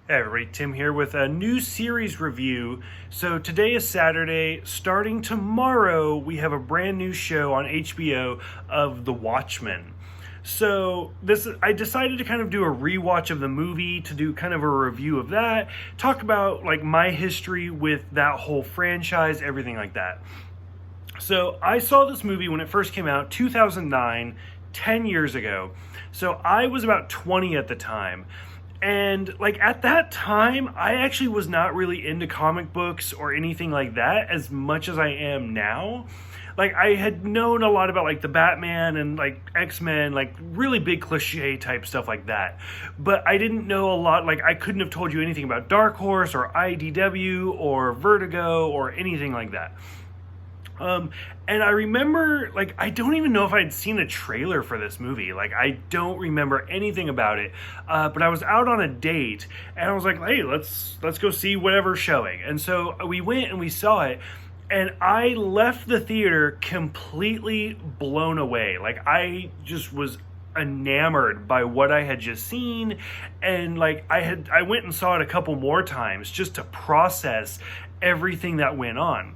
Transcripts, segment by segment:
Hey everybody, Tim here with a new series review. So today is Saturday. Starting tomorrow, we have a brand new show on HBO of The Watchmen. So I decided to kind of do a rewatch of the movie, to do kind of a review of that, talk about like my history with that whole franchise, everything like that. So I saw this movie when it first came out, 2009, 10 years ago. So I was about 20 at the time. And like at that time, I actually was not really into comic books or anything like that as much as I am now. Like I had known a lot about like the Batman and like X-Men, like really big cliche type stuff like that. But I didn't know a lot, like I couldn't have told you anything about Dark Horse or IDW or Vertigo or anything like that. And I remember, like, I don't even know if I'd seen a trailer for this movie. Like, I don't remember anything about it. But I was out on a date, and I was like, hey, let's go see whatever's showing. And so we went and we saw it, and I left the theater completely blown away. Like, I just was enamored by what I had just seen, and like I went and saw it a couple more times just to process everything that went on.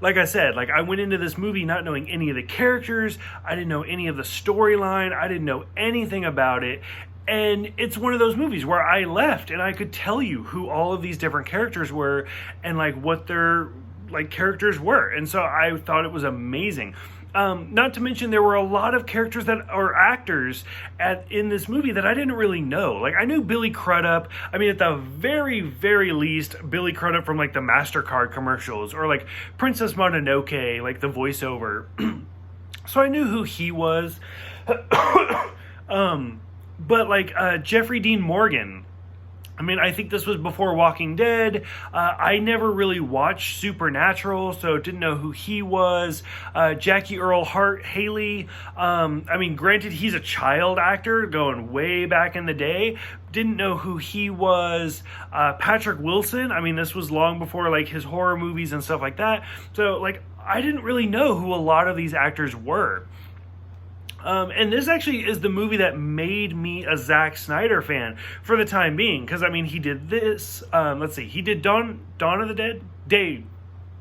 Like I said, like I went into this movie not knowing any of the characters. I didn't know any of the storyline. I didn't know anything about it. And it's one of those movies where I left and I could tell you who all of these different characters were and like what their like characters were. And so I thought it was amazing. Not to mention there were a lot of characters that are actors in this movie that I didn't really know. Like I knew Billy Crudup. I mean, at the very, very least, Billy Crudup from like the MasterCard commercials or like Princess Mononoke, like the voiceover. So I knew who he was. But like Jeffrey Dean Morgan. I mean, I think this was before Walking Dead. I never really watched Supernatural, so didn't know who he was. Jackie Earl Haley. I mean, granted, he's a child actor going way back in the day. Didn't know who he was. Patrick Wilson. I mean, this was long before like his horror movies and stuff like that. So like, I didn't really know who a lot of these actors were. And this actually is the movie that made me a Zack Snyder fan for the time being. Because, I mean, he did this. Let's see. He did Dawn of the Dead?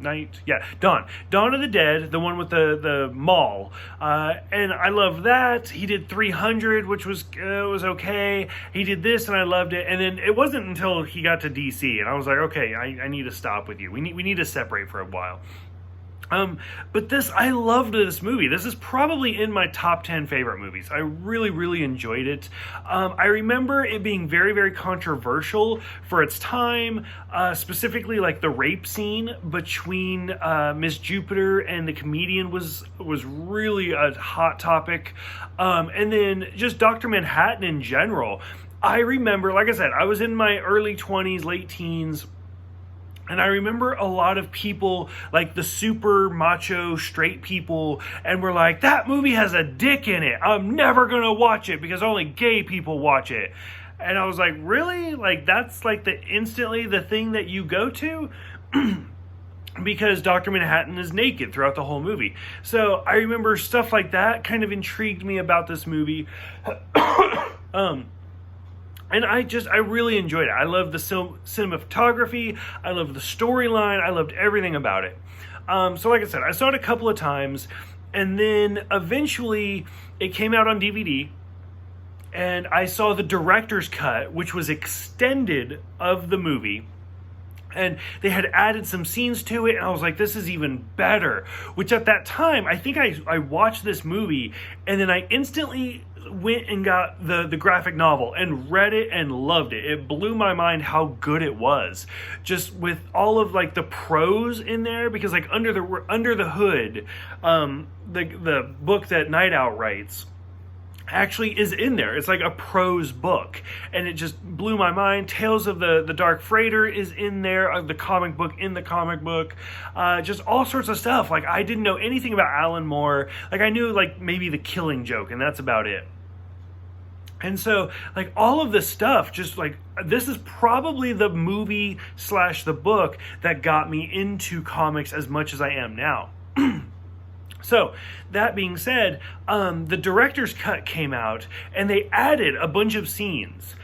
Dawn of the Dead, the one with the mall. And I love that. He did 300, which was okay. He did this, and I loved it. And then it wasn't until he got to DC. And I was like, okay, I need to stop with you. We need to separate for a while. But I loved this movie. This is probably in my top 10 favorite movies. I really, really enjoyed it. I remember it being very, very controversial for its time, specifically like the rape scene between Miss Jupiter and the comedian was really a hot topic. And then just Dr. Manhattan in general. I remember, like I said, I was in my early 20s, late teens. And I remember a lot of people, like the super macho straight people, and were like, that movie has a dick in it. I'm never going to watch it because only gay people watch it. And I was like, really? Like, that's like instantly the thing that you go to? Because Dr. Manhattan is naked throughout the whole movie. So I remember stuff like that kind of intrigued me about this movie. And I really enjoyed it. I loved the cinematography. I loved the storyline. I loved everything about it. So like I said, I saw it a couple of times. And then eventually it came out on DVD. And I saw the director's cut, which was extended of the movie. And they had added some scenes to it. And I was like, this is even better. Which at that time, I think I watched this movie. And then I instantly went and got the graphic novel and read it and loved it. It blew my mind how good it was, just with all of like the prose in there, because like under the hood, the book that Night Owl writes actually is in there. It's like a prose book, and it just blew my mind. Tales of the Dark Freighter is in there, the comic book in the comic book, just all sorts of stuff. Like I didn't know anything about Alan Moore. Like I knew like maybe the Killing Joke, and that's about it. And so, like, all of this stuff, just like, this is probably the movie / the book that got me into comics as much as I am now. So, that being said, the director's cut came out, and they added a bunch of scenes.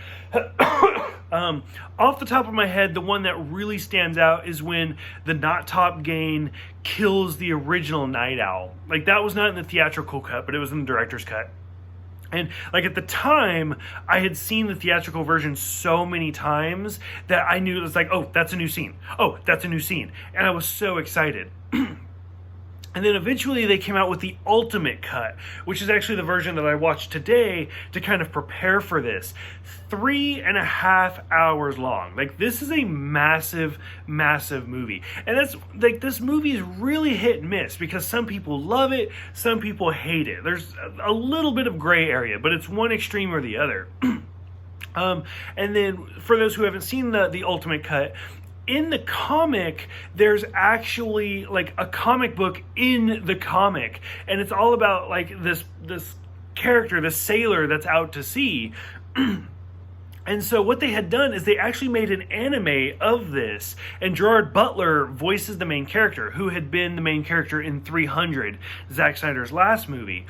Off the top of my head, the one that really stands out is when the not Top Gain kills the original Night Owl. Like, that was not in the theatrical cut, but it was in the director's cut. And like at the time, I had seen the theatrical version so many times that I knew it was like, oh, that's a new scene. Oh, that's a new scene. And I was so excited. And then eventually they came out with the ultimate cut, which is actually the version that I watched today to kind of prepare for this. 3.5 hours long. Like, this is a massive, massive movie. And that's like, this movie is really hit and miss because some people love it, some people hate it. There's a little bit of gray area, but it's one extreme or the other. And then for those who haven't seen the ultimate cut, in the comic, there's actually like a comic book in the comic, and it's all about like this character, this sailor that's out to sea. And so what they had done is they actually made an anime of this, and Gerard Butler voices the main character, who had been the main character in 300, Zack Snyder's last movie.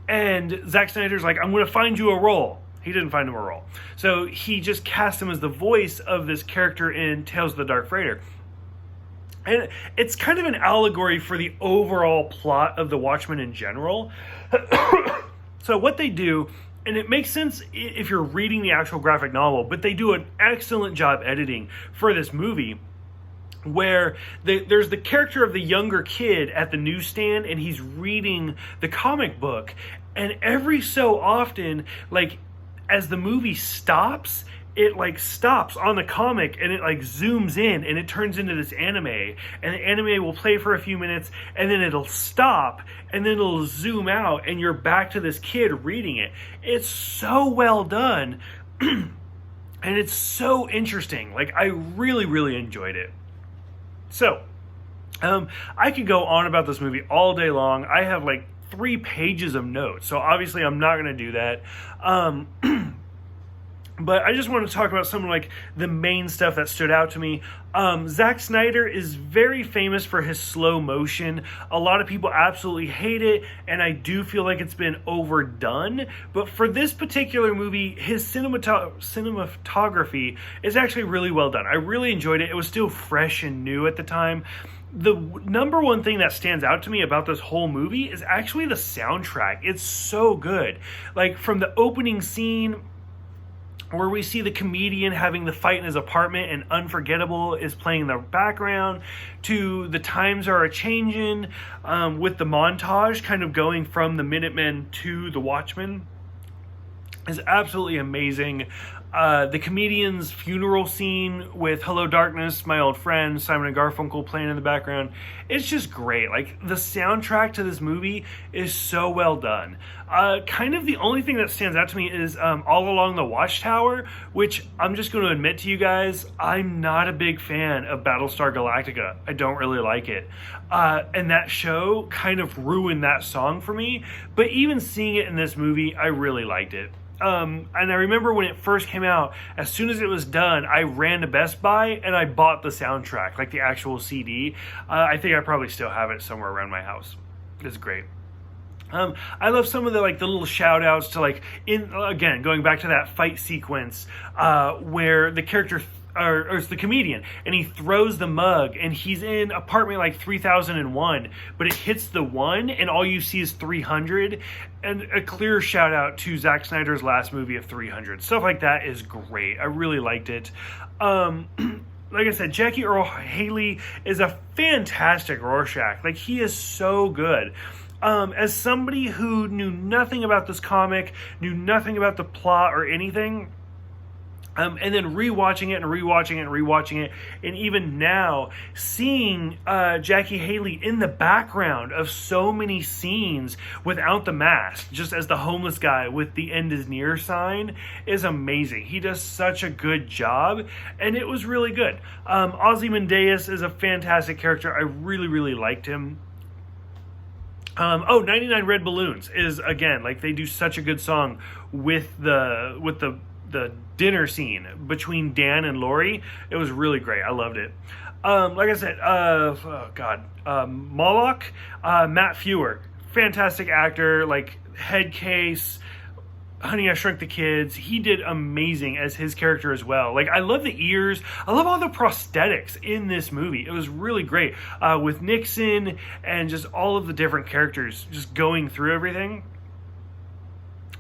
And Zack Snyder's like, I'm going to find you a role. He didn't find him a role. So he just cast him as the voice of this character in Tales of the Dark Freighter. And it's kind of an allegory for the overall plot of the Watchmen in general. So what they do, and it makes sense if you're reading the actual graphic novel, but they do an excellent job editing for this movie, where there's the character of the younger kid at the newsstand, and he's reading the comic book. And every so often, like, as the movie stops, it like stops on the comic and it like zooms in and it turns into this anime, and the anime will play for a few minutes and then it'll stop and then it'll zoom out and you're back to this kid reading it. It's so well done and it's so interesting. Like, I really, really enjoyed it. So, I could go on about this movie all day long. I have like 3 pages of notes, so obviously I'm not going to do that. But I just want to talk about some of like the main stuff that stood out to me. Zack Snyder is very famous for his slow motion. A lot of people absolutely hate it, and I do feel like it's been overdone. But for this particular movie, his cinematography is actually really well done. I really enjoyed it. It was still fresh and new at the time. The number one thing that stands out to me about this whole movie is actually the soundtrack. It's so good. Like, from the opening scene where we see the comedian having the fight in his apartment and Unforgettable is playing in the background, to the times are a-changing, with the montage kind of going from the Minutemen to the Watchmen, is absolutely amazing. The comedian's funeral scene with Hello Darkness, My Old Friend, Simon and Garfunkel playing in the background. It's just great. Like, the soundtrack to this movie is so well done. Kind of the only thing that stands out to me is All Along the Watchtower, which I'm just going to admit to you guys, I'm not a big fan of Battlestar Galactica. I don't really like it. And that show kind of ruined that song for me. But even seeing it in this movie, I really liked it. And I remember when it first came out, as soon as it was done, I ran to Best Buy and I bought the soundtrack, like the actual CD. I think I probably still have it somewhere around my house. It's great. I love some of the little shout outs to again, going back to that fight sequence, where the character or it's the comedian, and he throws the mug, and he's in apartment like 3001, but it hits the 1, and all you see is 300, and a clear shout out to Zack Snyder's last movie of 300. Stuff like that is great. I really liked it. Like I said, Jackie Earle Haley is a fantastic Rorschach. Like, he is so good. As somebody who knew nothing about this comic, knew nothing about the plot or anything, and then rewatching it, and even now seeing Jackie Haley in the background of so many scenes without the mask, just as the homeless guy with the "End is Near" sign, is amazing. He does such a good job, and it was really good. Ozymandias is a fantastic character. I really, really liked him. 99 Red Balloons is, again, like, they do such a good song with the dinner scene between Dan and Lori. It was really great. I loved it. Like I said, Moloch, Matt Fewer, fantastic actor, like, head case, Honey, I Shrunk the Kids. He did amazing as his character as well. Like, I love the ears. I love all the prosthetics in this movie. It was really great with Nixon and just all of the different characters just going through everything.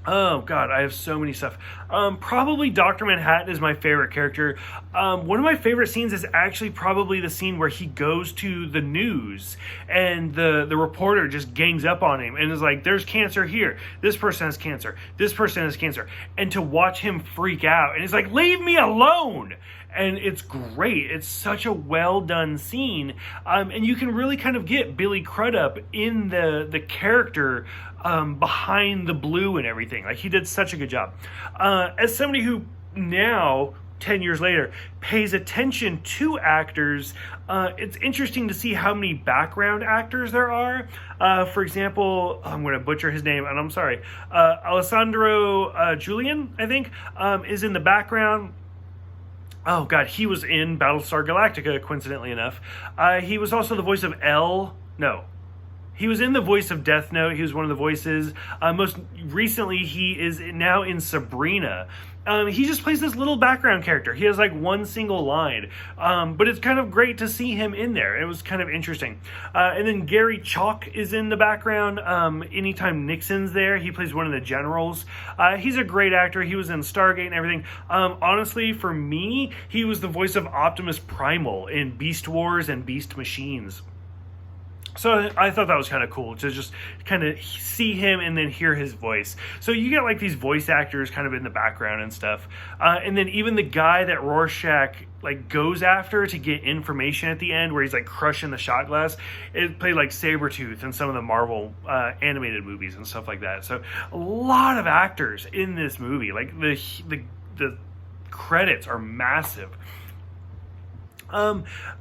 Oh God, I have so many stuff. Probably Dr. Manhattan is my favorite character. One of my favorite scenes is actually probably the scene where he goes to the news and the reporter just gangs up on him and is like, there's cancer here. This person has cancer. This person has cancer. And to watch him freak out and he's like, leave me alone. And it's great. It's such a well done scene. And you can really kind of get Billy Crudup in the character behind the blue and everything. Like, he did such a good job. As somebody who now, 10 years later, pays attention to actors, it's interesting to see how many background actors there are. For example, I'm going to butcher his name, and I'm sorry. Alessandro Julian, I think, is in the background. Oh, God, he was in Battlestar Galactica, coincidentally enough. He was also the voice of L. No. He was in the voice of Death Note. He was one of the voices. Most recently, he is now in Sabrina. He just plays this little background character. He has like one single line. But it's kind of great to see him in there. It was kind of interesting. And then Gary Chalk is in the background. Anytime Nixon's there, he plays one of the generals. He's a great actor. He was in Stargate and everything. Honestly, for me, he was the voice of Optimus Primal in Beast Wars and Beast Machines. So I thought that was kind of cool to just kind of see him and then hear his voice. So you get like these voice actors kind of in the background and stuff. And then even the guy that Rorschach like goes after to get information at the end where he's like crushing the shot glass, it played like Sabretooth in some of the Marvel animated movies and stuff like that. So a lot of actors in this movie. Like the credits are massive.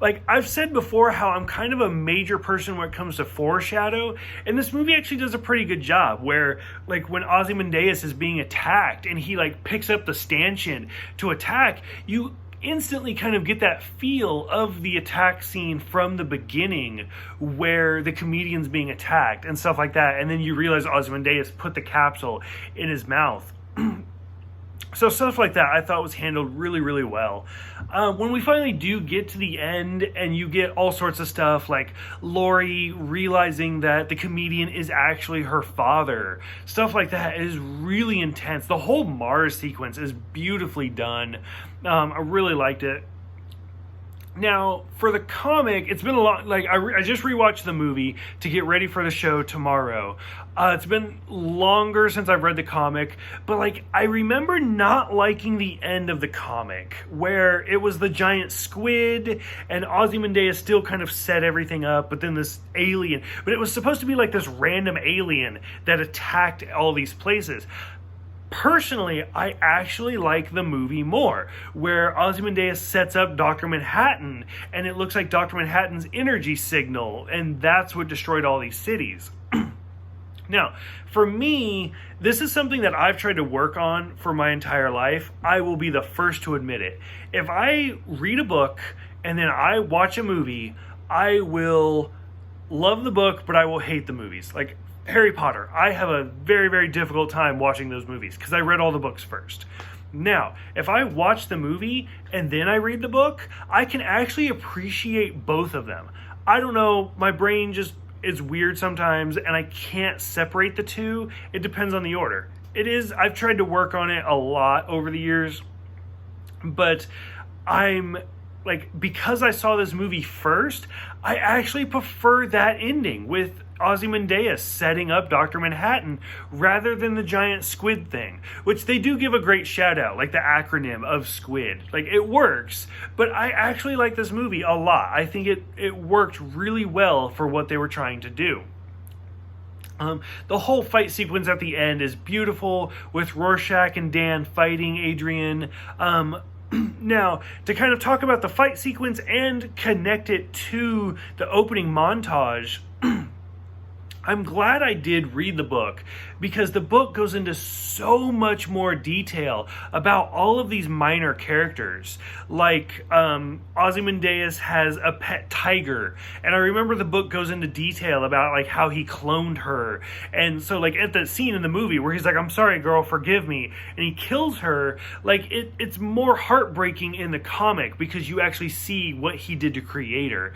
Like I've said before how I'm kind of a major person when it comes to foreshadow, and this movie actually does a pretty good job where like when Ozymandias is being attacked and he like picks up the stanchion to attack, you instantly kind of get that feel of the attack scene from the beginning where the comedian's being attacked and stuff like that, and then you realize Ozymandias put the capsule in his mouth. So stuff like that I thought was handled really, really well. When we finally do get to the end and you get all sorts of stuff like Laurie realizing that the comedian is actually her father, stuff like that is really intense. The whole Mars sequence is beautifully done. I really liked it. Now, for the comic, it's been a lot, like, I just rewatched the movie to get ready for the show tomorrow. It's been longer since I've read the comic, but, like, I remember not liking the end of the comic, where it was the giant squid, and Ozymandias still kind of set everything up, but then this alien, but it was supposed to be, like, this random alien that attacked all these places. Personally, I actually like the movie more, where Ozymandias sets up Dr. Manhattan, and it looks like Dr. Manhattan's energy signal, and that's what destroyed all these cities. Now, for me, this is something that I've tried to work on for my entire life. I will be the first to admit it. If I read a book, and then I watch a movie, I will love the book, but I will hate the movies. Like, Harry Potter, I have a very, very difficult time watching those movies because I read all the books first. Now, if I watch the movie and then I read the book, I can actually appreciate both of them. I don't know, my brain just is weird sometimes and I can't separate the two. It depends on the order. I've tried to work on it a lot over the years, but because I saw this movie first, I actually prefer that ending with Ozymandias setting up Dr. Manhattan rather than the giant squid thing, which they do give a great shout out, like the acronym of squid. Like, it works, but I actually like this movie a lot. I think it worked really well for what they were trying to do. The whole fight sequence at the end is beautiful with Rorschach and Dan fighting Adrian. Now, to kind of talk about the fight sequence and connect it to the opening montage, I'm glad I did read the book, because the book goes into so much more detail about all of these minor characters. Like Ozymandias has a pet tiger, and I remember the book goes into detail about like how he cloned her. And so like at the scene in the movie where he's like, "I'm sorry girl, forgive me," and he kills her, like it's more heartbreaking in the comic because you actually see what he did to create her.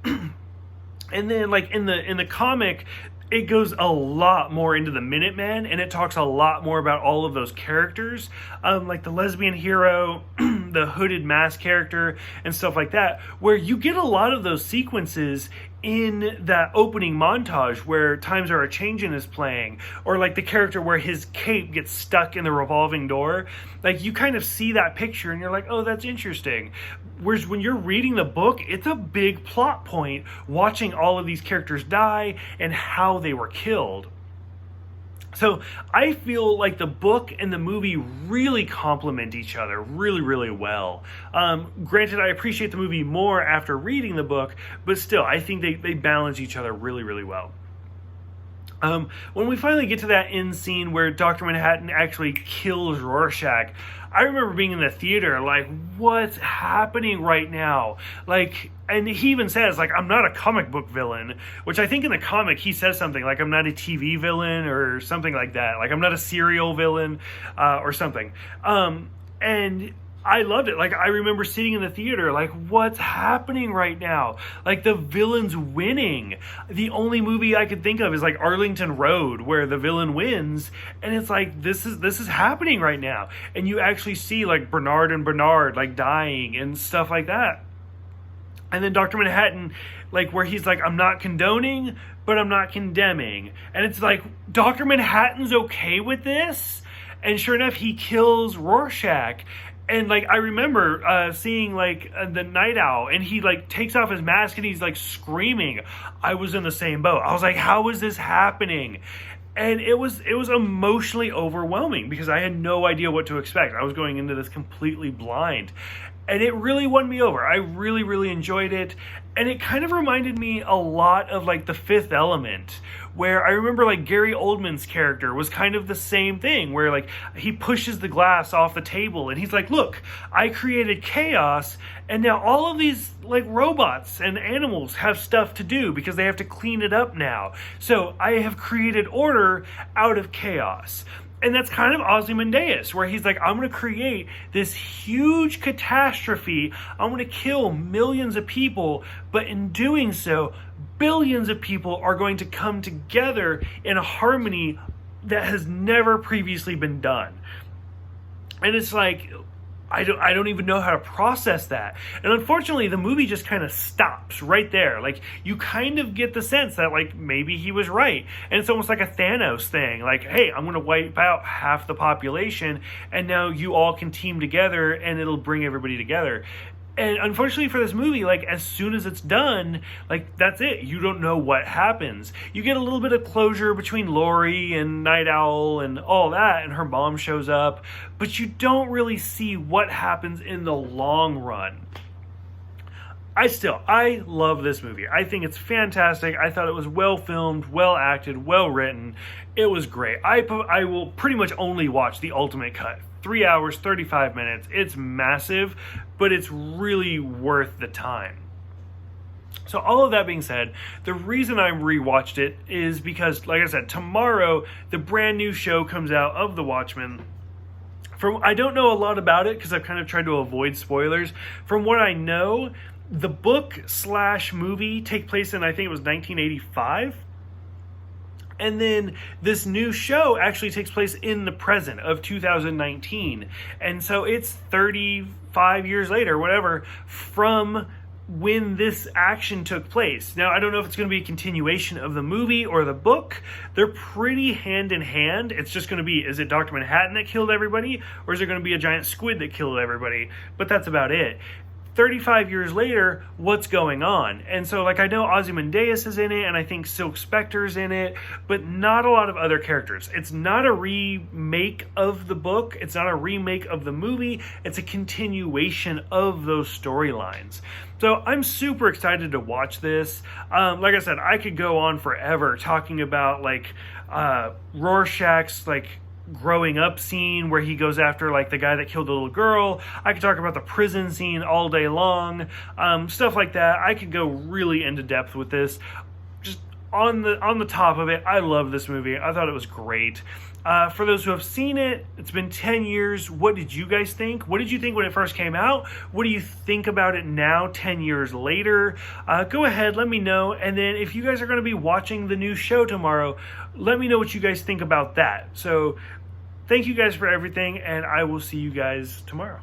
And then like in the comic, it goes a lot more into the Minutemen, and it talks a lot more about all of those characters, like the lesbian hero, the hooded mask character, and stuff like that, where you get a lot of those sequences in that opening montage where Times Are A-Changin' is playing, or like the character where his cape gets stuck in the revolving door. Like you kind of see that picture and you're like, oh, that's interesting. Whereas when you're reading the book, it's a big plot point watching all of these characters die and how they were killed. So I feel like the book and the movie really complement each other really, really well. Granted, I appreciate the movie more after reading the book, but still, I think they balance each other really, really well. When we finally get to that end scene where Dr. Manhattan actually kills Rorschach, I remember being in the theater like, what's happening right now? Like, and he even says, like, I'm not a comic book villain, which I think in the comic he says something like, I'm not a TV villain or something like that. Like, I'm not a serial villain or something. And I loved it. Like, I remember sitting in the theater like, what's happening right now? Like, the villain's winning. The only movie I could think of is like Arlington Road, where the villain wins, and it's like, this is happening right now. And you actually see like Bernard and Bernard like dying and stuff like that. And then Dr. Manhattan, like, where he's like, I'm not condoning, but I'm not condemning. And it's like, Dr. Manhattan's okay with this? And sure enough, he kills Rorschach. And like I remember seeing like the Night Owl, and he like takes off his mask and he's like screaming. I was in the same boat. I was like, how is this happening? And it was emotionally overwhelming because I had no idea what to expect. I was going into this completely blind. And it really won me over. I really, really enjoyed it. And it kind of reminded me a lot of like The Fifth Element, where I remember like Gary Oldman's character was kind of the same thing, where like he pushes the glass off the table and he's like, look, I created chaos, and now all of these like robots and animals have stuff to do because they have to clean it up now. So I have created order out of chaos. And that's kind of Ozymandias, where he's like, I'm going to create this huge catastrophe. I'm going to kill millions of people. But in doing so, billions of people are going to come together in a harmony that has never previously been done. And it's like, I don't even know how to process that. And unfortunately, the movie just kind of stops right there. Like, you kind of get the sense that, like, maybe he was right. And it's almost like a Thanos thing. Like, hey, I'm going to wipe out half the population, and now you all can team together, and it'll bring everybody together. And unfortunately for this movie, like, as soon as it's done, like, that's it. You don't know what happens. You get a little bit of closure between Laurie and Night Owl and all that, and her mom shows up, but you don't really see what happens in the long run. I love this movie. I think it's fantastic. I thought it was well filmed, well acted, well written. It was great. I will pretty much only watch the ultimate cut. 3 hours, 35 minutes. It's massive, but it's really worth the time. So all of that being said, the reason I rewatched it is because, like I said, tomorrow the brand new show comes out of The Watchmen. I don't know a lot about it because I've kind of tried to avoid spoilers. From what I know, the book/movie take place in, I think it was 1985. And then this new show actually takes place in the present of 2019. And so it's 35 years later, whatever, from when this action took place. Now, I don't know if it's going to be a continuation of the movie or the book. They're pretty hand in hand. It's just going to be, is it Dr. Manhattan that killed everybody? Or is there going to be a giant squid that killed everybody? But that's about it. 35 years later, what's going on? And so, like, I know Ozymandias is in it, and I think Silk Spectre's in it, but not a lot of other characters. It's not a remake of the book. It's not a remake of the movie. It's a continuation of those storylines. So I'm super excited to watch this. Like I said, I could go on forever talking about, like, Rorschach's, like, growing up scene where he goes after, like, the guy that killed the little girl. I could talk about the prison scene all day long, stuff like that. I could go really into depth with this. Just on the top of it, I love this movie. I thought it was great. For those who have seen it, it's been 10 years. What did you guys think? What did you think when it first came out? What do you think about it now, 10 years later? Go ahead, let me know. And then if you guys are going to be watching the new show tomorrow, let me know what you guys think about that. So thank you guys for everything, and I will see you guys tomorrow.